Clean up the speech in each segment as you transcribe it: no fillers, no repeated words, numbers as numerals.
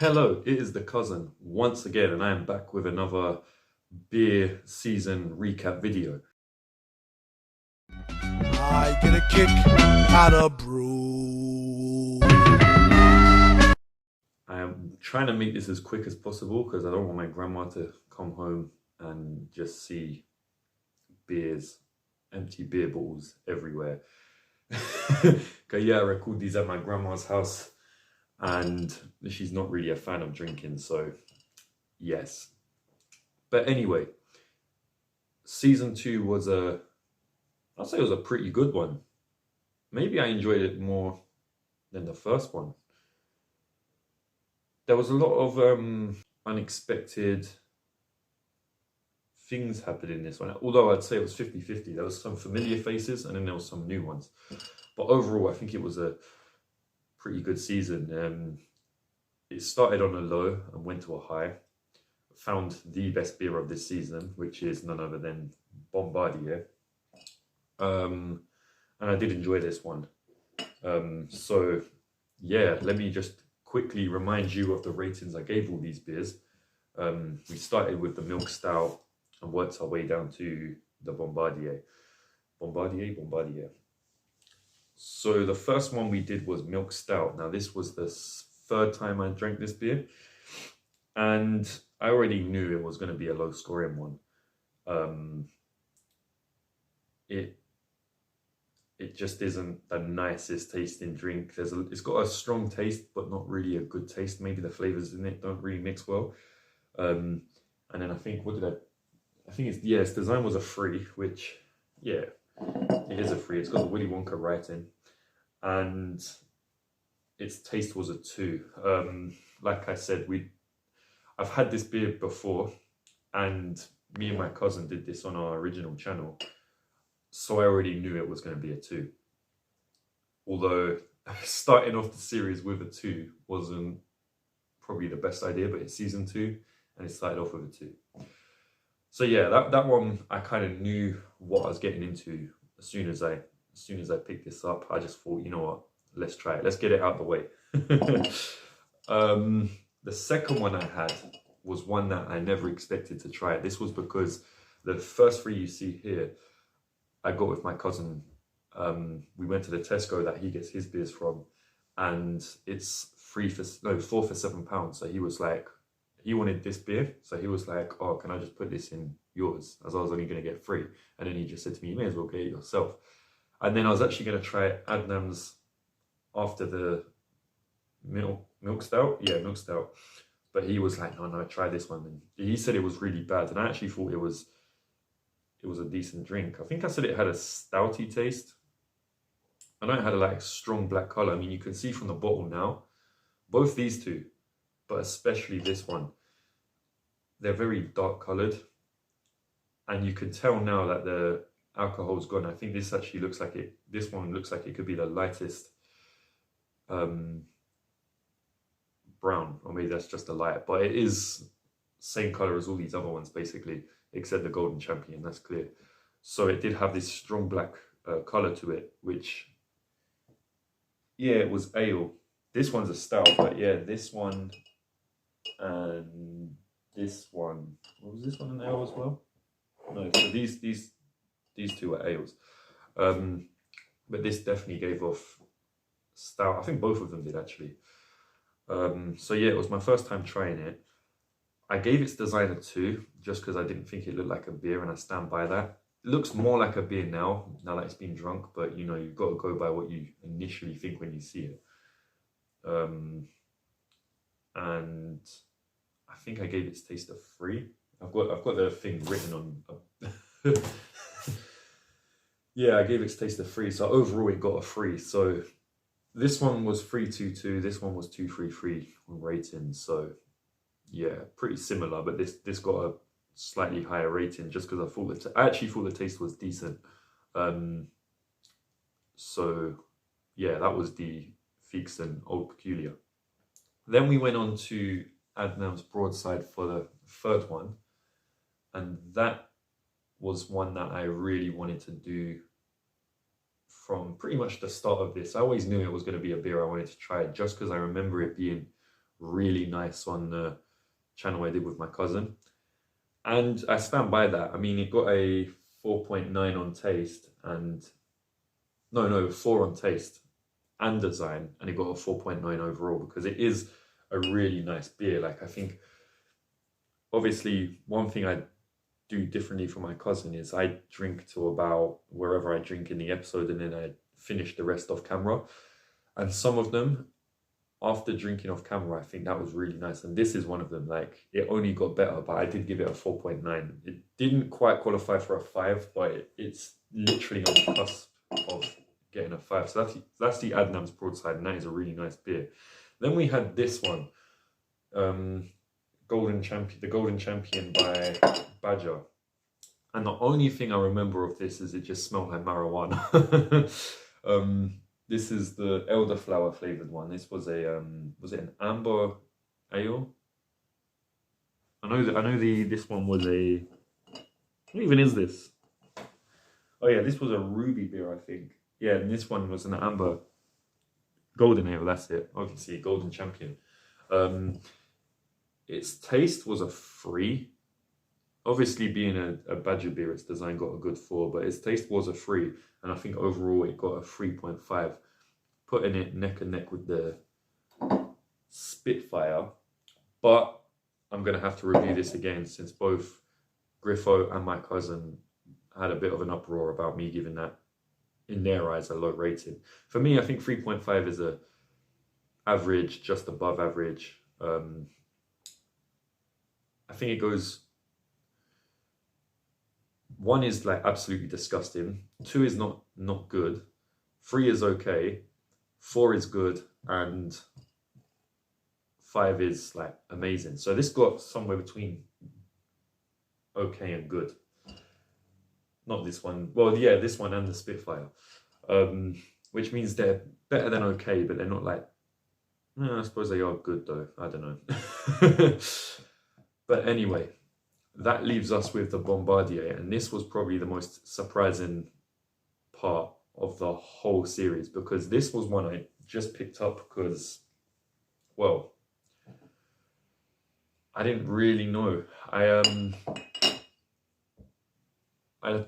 Hello, it is the cousin once again, and I am back with another beer season recap video. I get a kick out of brew. I am trying to make this as quick as possible because I don't want my grandma to come home and just see beers, empty beer bottles everywhere. Yeah, I recorded these at my grandma's house and she's not really a fan of drinking, so yes. But anyway, season 2 was I'd say it was a pretty good one. Maybe I enjoyed it more than the first one. There was a lot of unexpected things happened in this one. Although I'd say it was 50-50. There was some familiar faces and then there was some new ones. But overall, I think it was a pretty good season. It started on a low and went to a high. Found the best beer of this season, which is none other than Bombardier. And I did enjoy this one. So yeah, let me just quickly remind you of the ratings I gave all these beers. We started with the Milk Stout and worked our way down to the Bombardier. Bombardier. So the first one we did was Milk Stout. Now this was the third time I drank this beer, and I already knew it was going to be a low scoring one. It just isn't the nicest tasting drink. It's got a strong taste, but not really a good taste. Maybe the flavors in it don't really mix well. And then I think, its design was a 3, which, yeah, it is a 3. It's got the Willy Wonka writing, and its taste was a 2. Like I said, I've had this beer before, and me and my cousin did this on our original channel. So I already knew it was going to be a 2. Although starting off the series with a 2 wasn't probably the best idea, but it's season 2 and it started off with a 2. So yeah, that one I kind of knew what I was getting into as soon as I picked this up. I just thought, you know what, let's try it. Let's get it out of the way. The second one I had was one that I never expected to try. This was because the first 3 you see here, I got with my cousin. We went to the Tesco that he gets his beers from, and it's 4 for £7. So he was like, he wanted this beer. So he was like, oh, can I just put this in yours? As I was only going to get 3. And then he just said to me, you may as well get it yourself. And then I was actually going to try Adnam's after the milk stout. Yeah, milk stout. But he was like, no, try this one. And he said it was really bad. And I actually thought it was a decent drink. I think I said it had a stouty taste. I know it had a like strong black color. I mean, you can see from the bottle now, both these two, but especially this one, they're very dark colored. And you can tell now that the alcohol's gone. I think this actually looks like this one looks like it could be the lightest brown, or maybe that's just a light, but it is same color as all these other ones basically, except the Golden Champion, that's clear. So it did have this strong black color to it, which, yeah, it was ale. This one's a stout, but yeah, this one and this one, what was this one, an ale as well? No, so these two are ales. But this definitely gave off stout. I think both of them did actually. So yeah, it was my first time trying it. I gave its design a 2 just because I didn't think it looked like a beer, and I stand by that. It looks more like a beer now that it's been drunk, but you know, you've got to go by what you initially think when you see it. And I think I gave its taste a 3. I've got the thing written on. Yeah, I gave its taste a 3. So overall, it got a 3. So this one was 3.22. This one was 2.33 on rating. So yeah, pretty similar, but this got a slightly higher rating just because I actually thought the taste was decent. So yeah, that was the Theakston Old Peculiar. Then we went on to Adnam's Broadside for the third one, and that was one that I really wanted to do from pretty much the start of this. I always knew it was going to be a beer I wanted to try, just because I remember it being really nice on the channel I did with my cousin. And I stand by that. I mean, it got a 4.9 on taste and no, 4 on taste and design, and it got a 4.9 overall because it is a really nice beer. Like, I think, obviously, one thing I do differently from my cousin is I drink to about wherever I drink in the episode, and then I finish the rest off camera. And some of them, after drinking off camera, I think that was really nice. And this is one of them. Like, it only got better, but I did give it a 4.9. It didn't quite qualify for a 5, but it's literally on the cusp of getting a 5. So that's the Adnams Broadside, and that is a really nice beer. Then we had this one, the Golden Champion by Badger. And the only thing I remember of this is it just smelled like marijuana. This is the elderflower flavored one. This was was it an amber ale? I know this one was a, what even is this? Oh yeah, this was a ruby beer, I think. Yeah, and this one was an amber golden ale, that's it. Obviously, Golden Champion. Its taste was a 3. Obviously, being a Badger beer, its design got a good 4, but its taste was a 3, and I think overall it got a 3.5, putting it neck and neck with the Spitfire. But I'm going to have to review this again, since both Griffo and my cousin had a bit of an uproar about me giving that, in their eyes, a low rating. For me, I think 3.5 is a average, just above average. I think it goes, 1 is like absolutely disgusting, 2 is not good, 3 is okay, 4 is good, and 5 is like amazing. So this got somewhere between okay and good. Not this one. Well, yeah, this one and the Spitfire, which means they're better than okay, but they're not like, I suppose they are good though. I don't know. But anyway, that leaves us with the Bombardier, and this was probably the most surprising part of the whole series, because this was one I just picked up because, well, I didn't really know. I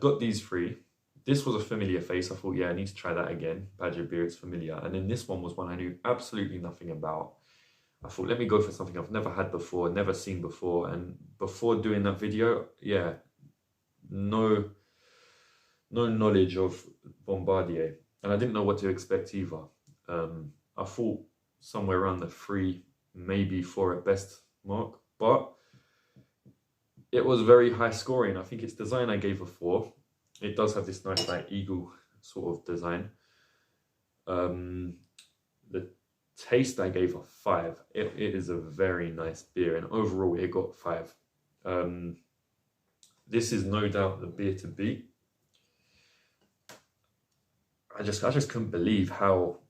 got these 3. This was a familiar face. I thought, yeah, I need to try that again. Badger beer, it's familiar. And then this one was one I knew absolutely nothing about. I thought, let me go for something I've never had before, never seen before. And before doing that video, yeah, no knowledge of Bombardier. And I didn't know what to expect either. I thought somewhere around the 3, maybe 4 at best mark. But it was very high scoring. I think its design I gave a 4. It does have this nice like eagle sort of design. The taste I gave a 5. It is a very nice beer, and overall it got 5. This is no doubt the beer to beat. I just couldn't believe how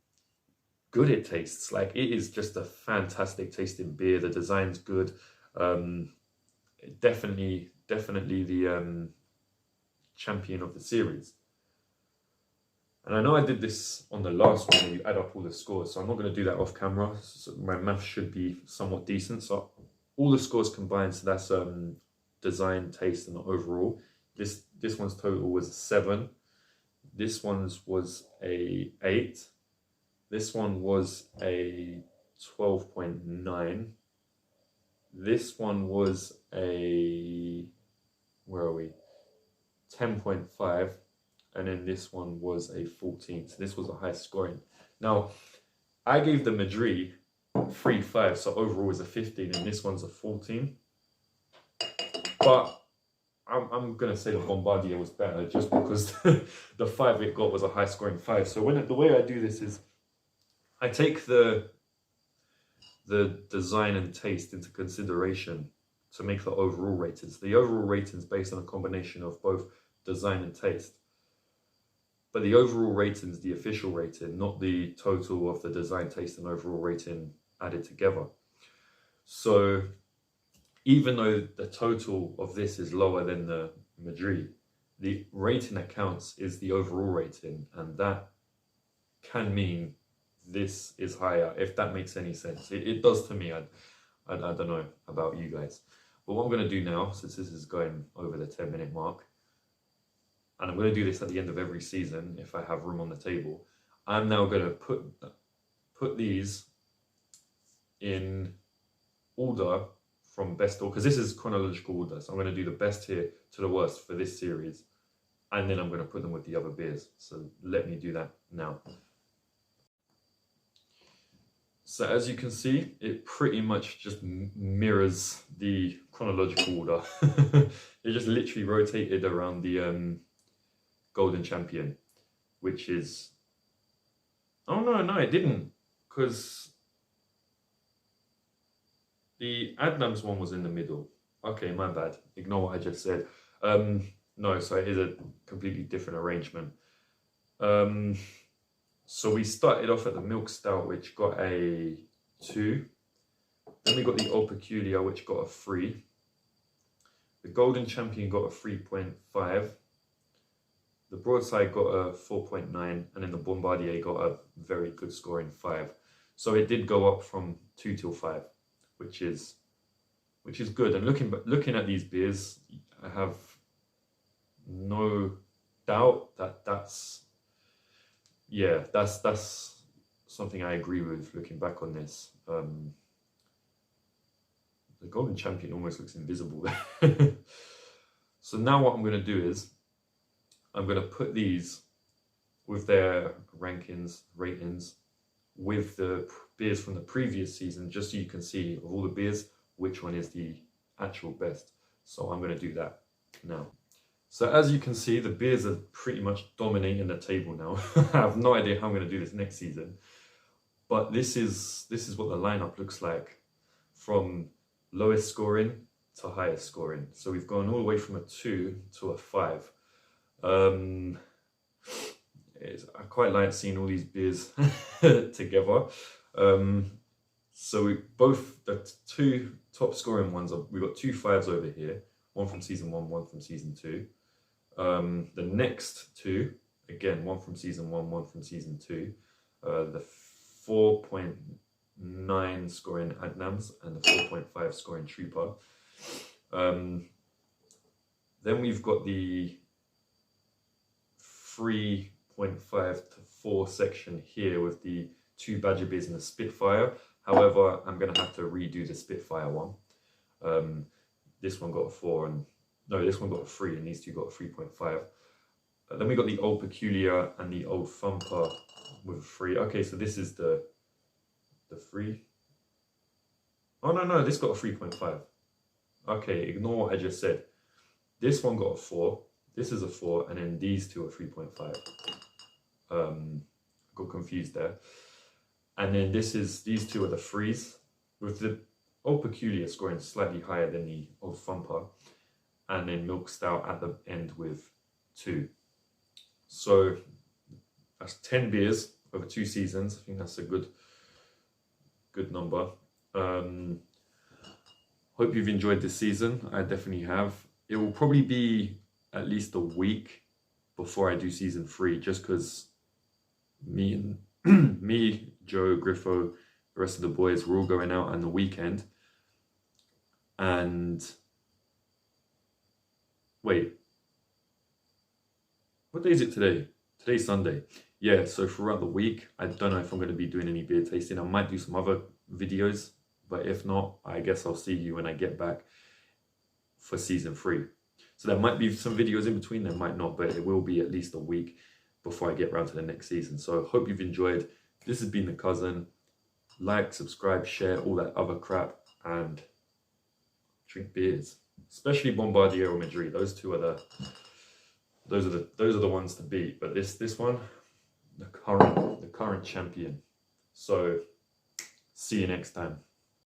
good it tastes. Like, it is just a fantastic tasting beer. The design's good. Definitely the champion of the series. And I know I did this on the last one where you add up all the scores, so I'm not going to do that off camera. So my math should be somewhat decent. So all the scores combined, so that's design, taste, and overall. This one's total was a 7. This one's was a 8. This one was a 12.9. This one was a, where are we? 10.5. And then this one was a 14. So this was a high scoring. Now, I gave the Madrid 3.5, so overall is a 15, and this one's a 14. But I'm gonna say the Bombardier was better, just because the 5 it got was a high scoring 5. So the way I do this is, I take the design and taste into consideration to make the overall ratings. The overall ratings based on a combination of both design and taste. But the overall rating is the official rating, not the total of the design, taste, and overall rating added together. So even though the total of this is lower than the Madrid, the rating that counts is the overall rating, and that can mean this is higher, if that makes any sense. It does to me. I don't know about you guys. But what I'm going to do now, since this is going over the 10-minute mark, and I'm going to do this at the end of every season if I have room on the table, I'm now going to put these in order from best order, because this is chronological order. So I'm going to do the best here to the worst for this series, and then I'm going to put them with the other beers. So let me do that now. So as you can see, it pretty much just mirrors the chronological order. It just literally rotated around the Golden Champion, which is... Oh no, it didn't, because the Adnams one was in the middle. Okay, my bad. Ignore what I just said. No, so it is a completely different arrangement. So we started off at the Milk Stout, which got a 2. Then we got the Old Peculiar, which got a 3. The Golden Champion got a 3.5. The Broadside got a 4.9. And then the Bombardier got a very good scoring 5. So it did go up from 2 till 5, which is good. And looking at these beers, I have no doubt that that's something I agree with looking back on this. The Golden Champion almost looks invisible there. So now what I'm going to do is I'm going to put these with their ratings with the beers from the previous season, just so you can see of all the beers which one is the actual best. So I'm going to do that now. So as you can see, the beers are pretty much dominating the table now. I have no idea how I'm going to do this next season, but this is what the lineup looks like from lowest scoring to highest scoring. So we've gone all the way from a 2 to a 5. I quite like seeing all these beers together. So the 2 top scoring ones we've got 2 5s over here. One from season 1, one from season 2. The next 2, again, one from season 1, one from season 2. The 4.9 scoring Adnams and the 4.5 scoring Trooper. Then we've got the 3.5 to 4 section here with the 2 Badger beers and the Spitfire. However, I'm going to have to redo the Spitfire one. This one got a 4 and no, this one got a 3 and these 2 got a 3.5. Then we got the Old Peculiar and the Old Thumper with a 3. Okay, so this is the 3. Oh no, this got a 3.5. Okay, ignore what I just said. This one got a 4. This is a 4, and then these 2 are 3.5. Got confused there. And then these 2 are the 3s, with the Old Peculiar scoring slightly higher than the Old Thumper, and then Milk Stout at the end with 2. So that's 10 beers over 2 seasons. I think that's a good number. Hope you've enjoyed this season. I definitely have. It will probably be at least a week before I do season 3, just because me, Joe, Griffo, the rest of the boys, we're all going out on the weekend. And wait, what day is it today? Today's Sunday. Yeah, so throughout the week, I don't know if I'm going to be doing any beer tasting. I might do some other videos, but if not, I guess I'll see you when I get back for season 3. So there might be some videos in between, there might not, but it will be at least a week before I get around to the next season. So hope you've enjoyed. This has been The Cousin. Like, subscribe, share, all that other crap, and drink beers, especially Bombardier or Madrid. Those two are those are the ones to beat. But this one, the current champion. So see you next time.